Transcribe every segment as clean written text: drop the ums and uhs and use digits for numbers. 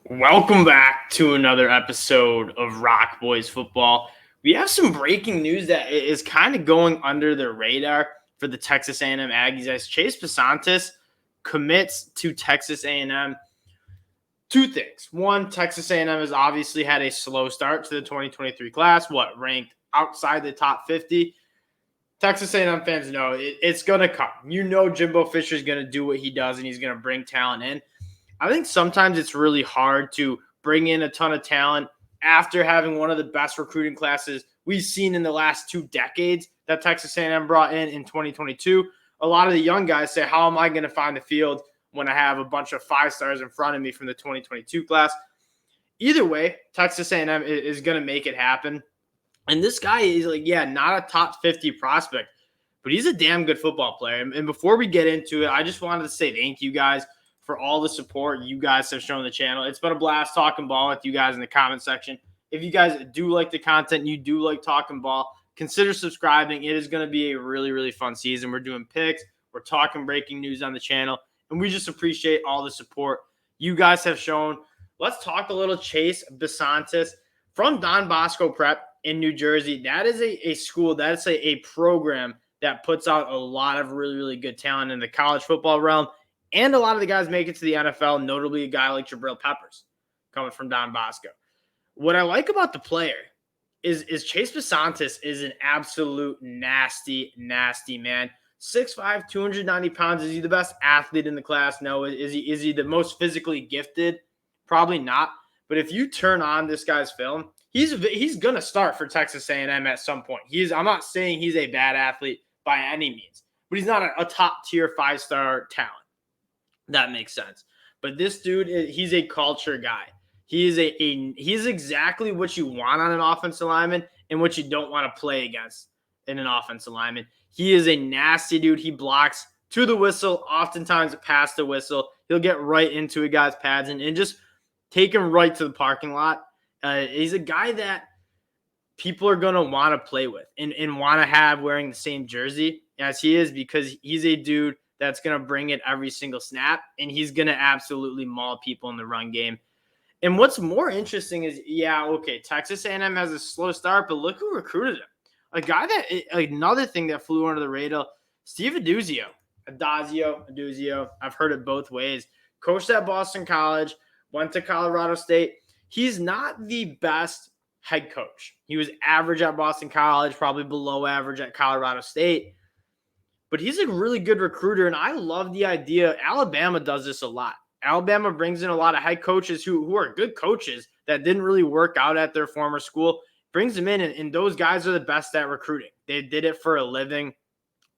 Welcome back to another episode of Rock Boys Football. We have some breaking news that is kind of going under the radar for the Texas A&M Aggies as Chase Bisontis commits to Texas A&M. Two things. One, Texas A&M has obviously had a slow start to the 2023 class, ranked outside the top 50. Texas A&M fans know it's going to come. You know Jimbo Fisher is going to do what he does, and he's going to bring talent in. I think sometimes it's really hard to bring in a ton of talent after having one of the best recruiting classes we've seen in the last 2 decades that Texas A&M brought in 2022. A lot of the young guys say, how am I going to find the field when I have a bunch of 5-stars in front of me from the 2022 class? Either way, Texas A&M is going to make it happen. And this guy is not a top 50 prospect, but he's a damn good football player. And before we get into it, I just wanted to say thank you guys for all the support you guys have shown the channel. It's been a blast talking ball with you guys in the comment section. If you guys do like the content, you do like talking ball, consider subscribing. It is going to be a really, really fun season. We're doing picks. We're talking breaking news on the channel, and we just appreciate all the support you guys have shown. Let's talk a little Chase Bisontis from Don Bosco Prep in New Jersey. That is a school, that's a program that puts out a lot of really, really good talent in the college football realm. And a lot of the guys make it to the NFL, notably a guy like Jabril Peppers coming from Don Bosco. What I like about the player is Chase Bisontis is an absolute nasty, nasty man. 6'5", 290 pounds. Is he the best athlete in the class? No. Is he the most physically gifted? Probably not. But if you turn on this guy's film, he's going to start for Texas A&M at some point. I'm not saying he's a bad athlete by any means, but he's not a top-tier 5-star talent. That makes sense. But this dude, he's a culture guy. He's exactly what you want on an offensive lineman and what you don't want to play against in an offensive lineman. He is a nasty dude. He blocks to the whistle, oftentimes past the whistle. He'll get right into a guy's pads and just take him right to the parking lot. He's a guy that people are going to want to play with and want to have wearing the same jersey as he is, because he's a dude that's going to bring it every single snap, and he's going to absolutely maul people in the run game. And what's more interesting is, Texas A&M has a slow start, but look who recruited him. Another thing that flew under the radar, Steve Aduzio. I've heard it both ways. Coached at Boston College, went to Colorado State. He's not the best head coach. He was average at Boston College, probably below average at Colorado State. But he's a really good recruiter, and I love the idea. Alabama does this a lot. Alabama brings in a lot of head coaches who are good coaches that didn't really work out at their former school, brings them in, and those guys are the best at recruiting. They did it for a living.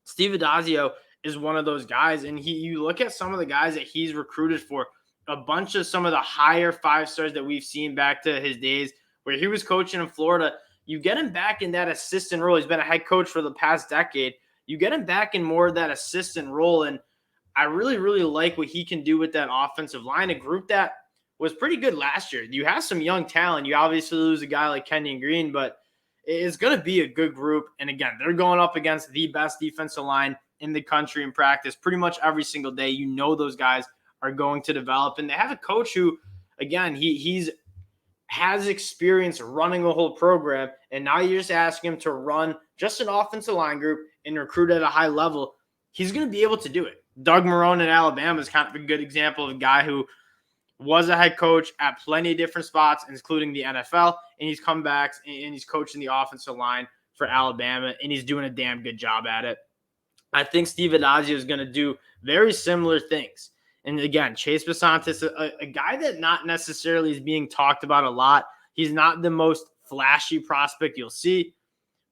Steve Adazio is one of those guys, and you look at some of the guys that he's recruited for, a bunch of some of the higher 5-stars that we've seen back to his days where he was coaching in Florida. You get him back in that assistant role. He's been a head coach for the past decade. You get him back in more of that assistant role, and I really, really like what he can do with that offensive line, a group that was pretty good last year. You have some young talent. You obviously lose a guy like Kenyon Green, but it's going to be a good group. And again, they're going up against the best defensive line in the country in practice pretty much every single day. You know those guys are going to develop, and they have a coach who, again, he's has experience running a whole program, and now you're just asking him to run just an offensive line group and recruit at a high level. He's going to be able to do it. Doug Marrone in Alabama is kind of a good example of a guy who was a head coach at plenty of different spots, including the NFL, and he's come back and he's coaching the offensive line for Alabama, and he's doing a damn good job at it. I think Steve Adazio is going to do very similar things. And again, Chase Bisontis, a guy that not necessarily is being talked about a lot. He's not the most flashy prospect you'll see.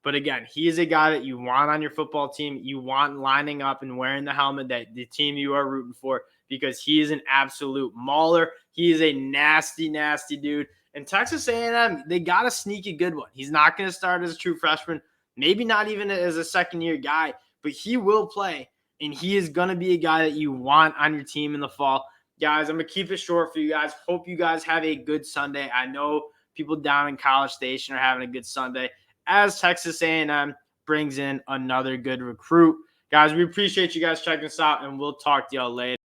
But again, he is a guy that you want on your football team. You want lining up and wearing the helmet that the team you are rooting for, because he is an absolute mauler. He is a nasty, nasty dude. And Texas A&M, they got a sneaky good one. He's not going to start as a true freshman, maybe not even as a second-year guy, but he will play. And he is going to be a guy that you want on your team in the fall. Guys, I'm going to keep it short for you guys. Hope you guys have a good Sunday. I know people down in College Station are having a good Sunday as Texas A&M brings in another good recruit. Guys, we appreciate you guys checking us out, and we'll talk to y'all later.